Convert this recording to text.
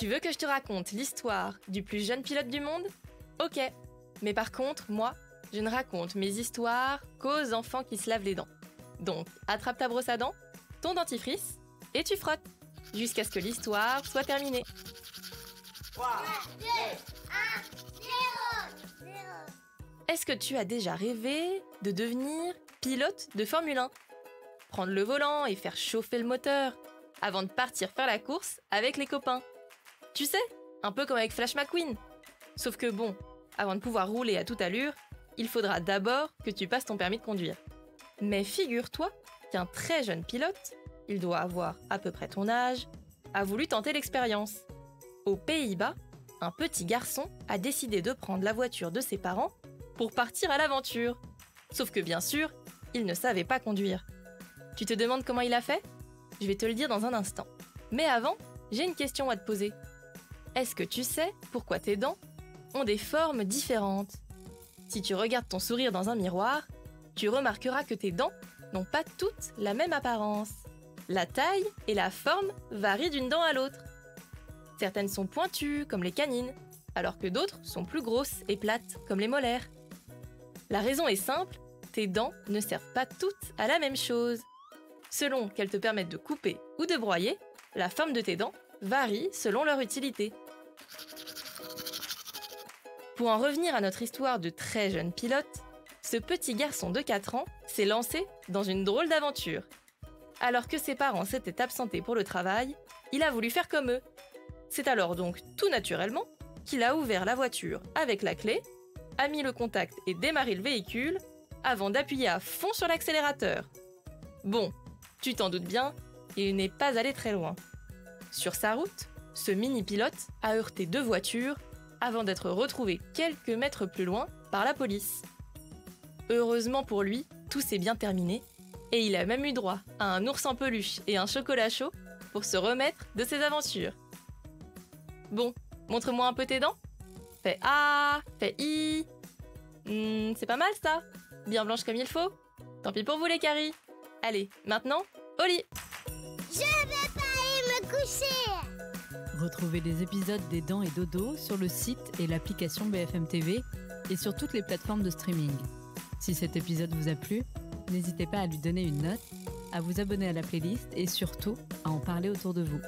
Tu veux que je te raconte l'histoire du plus jeune pilote du monde? Ok. Mais par contre, moi, je ne raconte mes histoires qu'aux enfants qui se lavent les dents. Donc, attrape ta brosse à dents, ton dentifrice, et tu frottes, jusqu'à ce que l'histoire soit terminée. 3, 2, 1, 0. Est-ce que tu as déjà rêvé de devenir pilote de Formule 1? Prendre le volant et faire chauffer le moteur, avant de partir faire la course avec les copains. Tu sais, un peu comme avec Flash McQueen. Sauf que bon, avant de pouvoir rouler à toute allure, il faudra d'abord que tu passes ton permis de conduire. Mais figure-toi qu'un très jeune pilote, il doit avoir à peu près ton âge, a voulu tenter l'expérience. Aux Pays-Bas, un petit garçon a décidé de prendre la voiture de ses parents pour partir à l'aventure. Sauf que bien sûr, il ne savait pas conduire. Tu te demandes comment il a fait? Je vais te le dire dans un instant. Mais avant, j'ai une question à te poser. Est-ce que tu sais pourquoi tes dents ont des formes différentes? Si tu regardes ton sourire dans un miroir, tu remarqueras que tes dents n'ont pas toutes la même apparence. La taille et la forme varient d'une dent à l'autre. Certaines sont pointues, comme les canines, alors que d'autres sont plus grosses et plates, comme les molaires. La raison est simple, tes dents ne servent pas toutes à la même chose. Selon qu'elles te permettent de couper ou de broyer, la forme de tes dents varie selon leur utilité. Pour en revenir à notre histoire de très jeune pilote, ce petit garçon de 4 ans s'est lancé dans une drôle d'aventure. Alors que ses parents s'étaient absentés pour le travail, il a voulu faire comme eux. C'est alors donc tout naturellement qu'il a ouvert la voiture avec la clé, a mis le contact et démarré le véhicule avant d'appuyer à fond sur l'accélérateur. Bon, tu t'en doutes bien, il n'est pas allé très loin. Sur sa route, ce mini-pilote a heurté 2 voitures avant d'être retrouvé quelques mètres plus loin par la police. Heureusement pour lui, tout s'est bien terminé et il a même eu droit à un ours en peluche et un chocolat chaud pour se remettre de ses aventures. Bon, montre-moi un peu tes dents. Fais A, fais I. C'est pas mal ça. Bien blanche comme il faut. Tant pis pour vous les caries. Allez, maintenant, au lit. Je vais pas aller me coucher. Retrouvez les épisodes des Dents et Dodo sur le site et l'application BFM TV et sur toutes les plateformes de streaming. Si cet épisode vous a plu, n'hésitez pas à lui donner une note, à vous abonner à la playlist et surtout à en parler autour de vous.